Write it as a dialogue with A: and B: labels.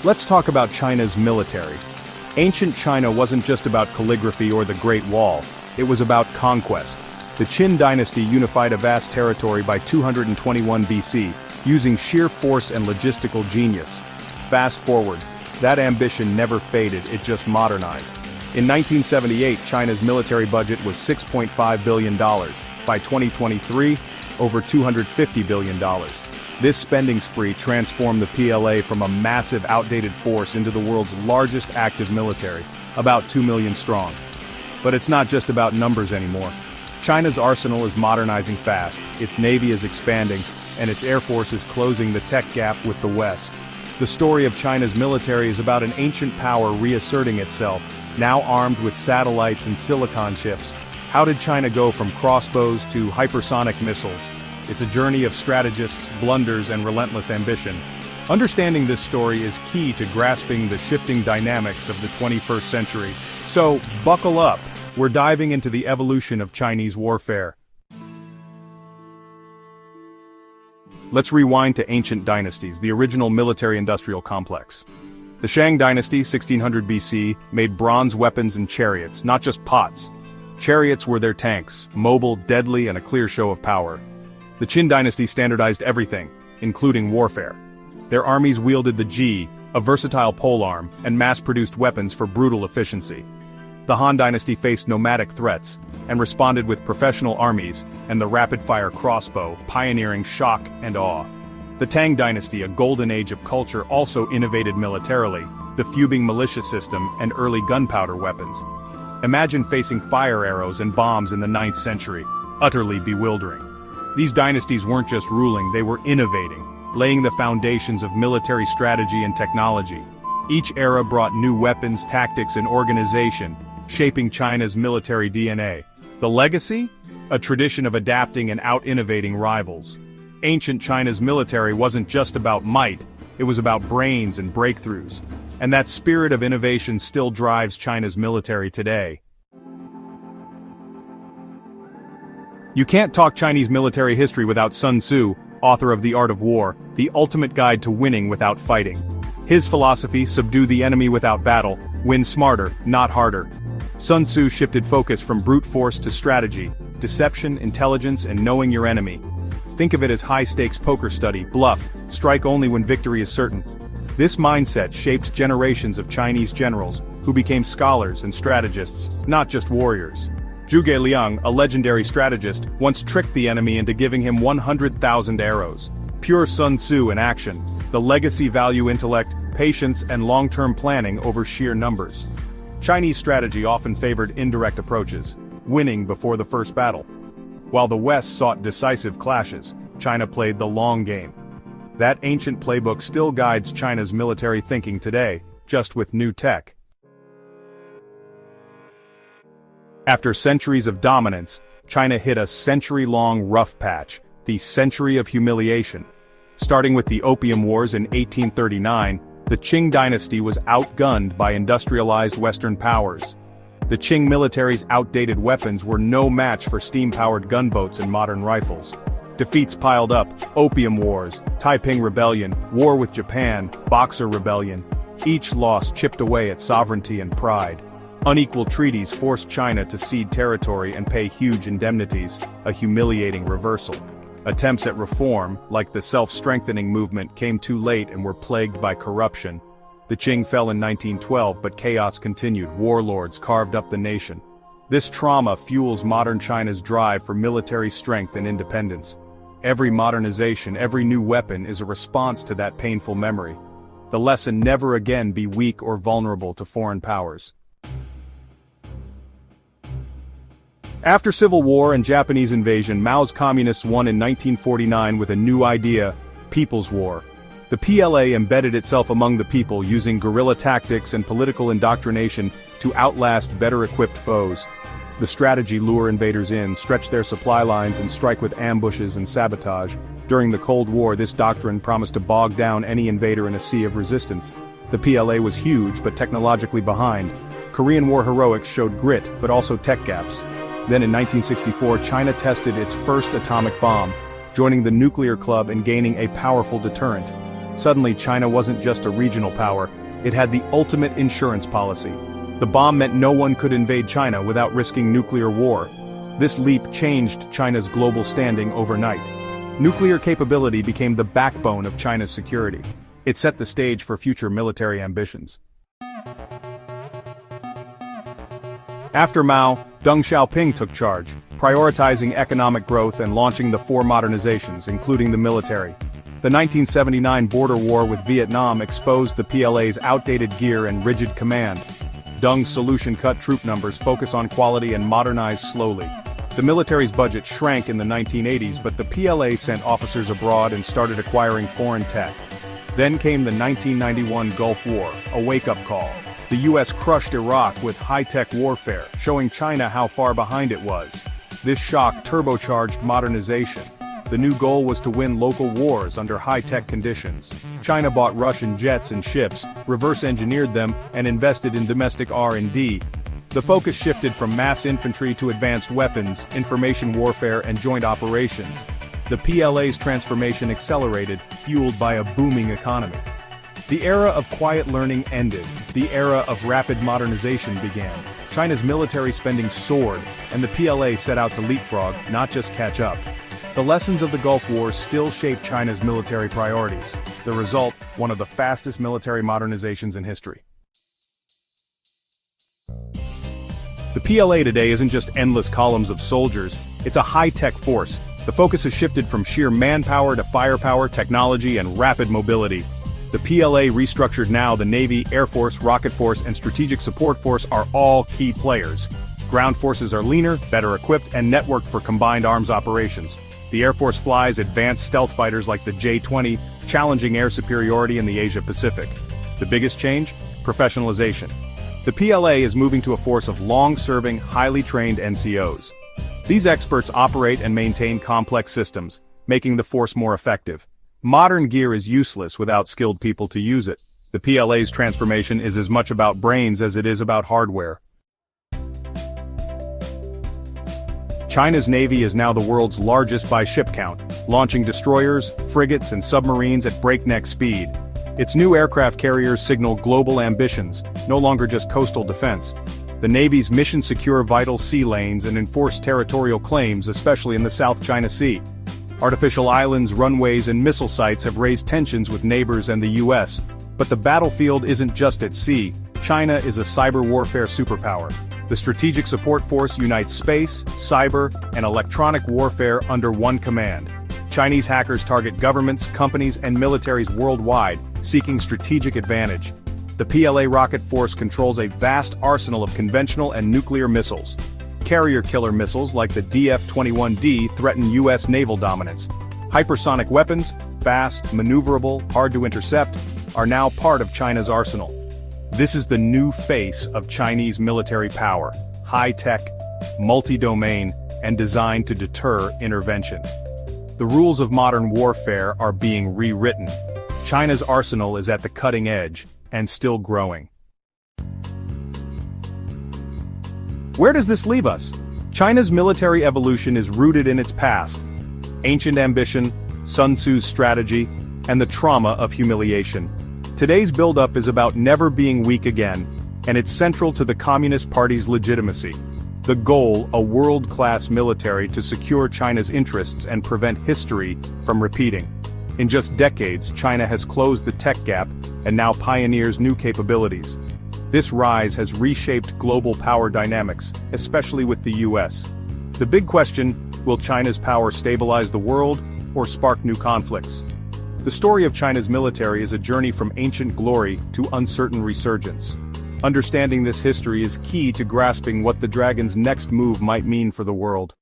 A: Let's talk about China's military. Ancient China wasn't just about calligraphy or the Great Wall, it was about conquest. The Qin dynasty unified a vast territory by 221 BC, using sheer force and logistical genius. Fast forward, that ambition never faded, it just modernized. In 1978, China's military budget was $6.5 billion. By 2023, over $250 billion. This spending spree transformed the PLA from a massive outdated force into the world's largest active military, about 2 million strong. But it's not just about numbers anymore. China's arsenal is modernizing fast, its navy is expanding, and its air force is closing the tech gap with the West. The story of China's military is about an ancient power reasserting itself, now armed with satellites and silicon chips. How did China go from crossbows to hypersonic missiles? It's a journey of strategists, blunders, and relentless ambition. Understanding this story is key to grasping the shifting dynamics of the 21st century. So, buckle up, we're diving into the evolution of Chinese warfare. Let's rewind to ancient dynasties, the original military-industrial complex. The Shang dynasty, 1600 BC, made bronze weapons and chariots, not just pots. Chariots were their tanks, mobile, deadly, and a clear show of power. The Qin dynasty standardized everything, including warfare. Their armies wielded the ji, a versatile polearm, and mass-produced weapons for brutal efficiency. The Han dynasty faced nomadic threats, and responded with professional armies, and the rapid-fire crossbow, pioneering shock and awe. The Tang dynasty, a golden age of culture, also innovated militarily, the fuming militia system and early gunpowder weapons. Imagine facing fire arrows and bombs in the 9th century, utterly bewildering. These dynasties weren't just ruling, they were innovating, laying the foundations of military strategy and technology. Each era brought new weapons, tactics, and organization, shaping China's military DNA. The legacy? A tradition of adapting and out-innovating rivals. Ancient China's military wasn't just about might, it was about brains and breakthroughs. And that spirit of innovation still drives China's military today. You can't talk Chinese military history without Sun Tzu, author of The Art of War, the ultimate guide to winning without fighting. His philosophy, subdue the enemy without battle, win smarter, not harder. Sun Tzu shifted focus from brute force to strategy, deception, intelligence, and knowing your enemy. Think of it as high-stakes poker study, bluff, strike only when victory is certain. This mindset shaped generations of Chinese generals, who became scholars and strategists, not just warriors. Zhuge Liang, a legendary strategist, once tricked the enemy into giving him 100,000 arrows. Pure Sun Tzu in action. The legacy value intellect, patience, and long-term planning over sheer numbers. Chinese strategy often favored indirect approaches, winning before the first battle. While the West sought decisive clashes, China played the long game. That ancient playbook still guides China's military thinking today, just with new tech. After centuries of dominance, China hit a century-long rough patch, the Century of Humiliation. Starting with the Opium Wars in 1839, the Qing dynasty was outgunned by industrialized Western powers. The Qing military's outdated weapons were no match for steam-powered gunboats and modern rifles. Defeats piled up: Opium Wars, Taiping Rebellion, War with Japan, Boxer Rebellion. Each loss chipped away at sovereignty and pride. Unequal treaties forced China to cede territory and pay huge indemnities, a humiliating reversal. Attempts at reform, like the self-strengthening movement, came too late and were plagued by corruption. The Qing fell in 1912, but chaos continued. Warlords carved up the nation. This trauma fuels modern China's drive for military strength and independence. Every modernization, every new weapon is a response to that painful memory. The lesson: never again be weak or vulnerable to foreign powers. After Civil War and Japanese invasion, Mao's communists won in 1949 with a new idea: People's War. The PLA embedded itself among the people, using guerrilla tactics and political indoctrination to outlast better-equipped foes. The strategy: lure invaders in, stretch their supply lines, and strike with ambushes and sabotage. During the Cold War, this doctrine promised to bog down any invader in a sea of resistance. The PLA was huge but technologically behind. Korean War heroics showed grit, but also tech gaps. Then in 1964, China tested its first atomic bomb, joining the nuclear club and gaining a powerful deterrent. Suddenly, China wasn't just a regional power, it had the ultimate insurance policy. The bomb meant no one could invade China without risking nuclear war. This leap changed China's global standing overnight. Nuclear capability became the backbone of China's security. It set the stage for future military ambitions. After Mao, Deng Xiaoping took charge, prioritizing economic growth and launching the four modernizations, including the military. The 1979 border war with Vietnam exposed the PLA's outdated gear and rigid command. Deng's solution cut troop numbers, focus on quality and modernize slowly. The military's budget shrank in the 1980s, but the PLA sent officers abroad and started acquiring foreign tech. Then came the 1991 Gulf War, a wake-up call. The US crushed Iraq with high-tech warfare, showing China how far behind it was. This shock turbocharged modernization. The new goal was to win local wars under high-tech conditions. China bought Russian jets and ships, reverse-engineered them, and invested in domestic R&D. The focus shifted from mass infantry to advanced weapons, information warfare, and joint operations. The PLA's transformation accelerated, fueled by a booming economy. The era of quiet learning ended. The era of rapid modernization began. China's military spending soared, and the PLA set out to leapfrog, not just catch up. The lessons of the Gulf War still shape China's military priorities. The result, one of the fastest military modernizations in history. The PLA today isn't just endless columns of soldiers, it's a high-tech force. The focus has shifted from sheer manpower to firepower, technology, and rapid mobility. The PLA restructured now, the Navy, Air Force, Rocket Force, and Strategic Support Force are all key players. Ground forces are leaner, better equipped, and networked for combined arms operations. The Air Force flies advanced stealth fighters like the J-20, challenging air superiority in the Asia-Pacific. The biggest change? Professionalization. The PLA is moving to a force of long-serving, highly trained NCOs. These experts operate and maintain complex systems, making the force more effective. Modern gear is useless without skilled people to use it. The PLA's transformation is as much about brains as it is about hardware. China's Navy is now the world's largest by ship count, launching destroyers, frigates, and submarines at breakneck speed. Its new aircraft carriers signal global ambitions, no longer just coastal defense. The Navy's missions secure vital sea lanes and enforce territorial claims, especially in the South China Sea. Artificial islands, runways, and missile sites have raised tensions with neighbors and the US. But the battlefield isn't just at sea. China is a cyber warfare superpower. The Strategic Support Force unites space, cyber, and electronic warfare under one command. Chinese hackers target governments, companies, and militaries worldwide, seeking strategic advantage. The PLA rocket force controls a vast arsenal of conventional and nuclear missiles. Carrier killer missiles like the DF-21D threaten US naval dominance. Hypersonic weapons, fast, maneuverable, hard to intercept, are now part of China's arsenal. This is the new face of Chinese military power, high-tech, multi-domain, and designed to deter intervention. The rules of modern warfare are being rewritten. China's arsenal is at the cutting edge, and still growing. Where does this leave us? China's military evolution is rooted in its past. Ancient ambition, Sun Tzu's strategy, and the trauma of humiliation. Today's buildup is about never being weak again, and it's central to the Communist Party's legitimacy. The goal, a world-class military to secure China's interests and prevent history from repeating. In just decades, China has closed the tech gap and now pioneers new capabilities. This rise has reshaped global power dynamics, especially with the US. The big question, will China's power stabilize the world or spark new conflicts? The story of China's military is a journey from ancient glory to uncertain resurgence. Understanding this history is key to grasping what the dragon's next move might mean for the world.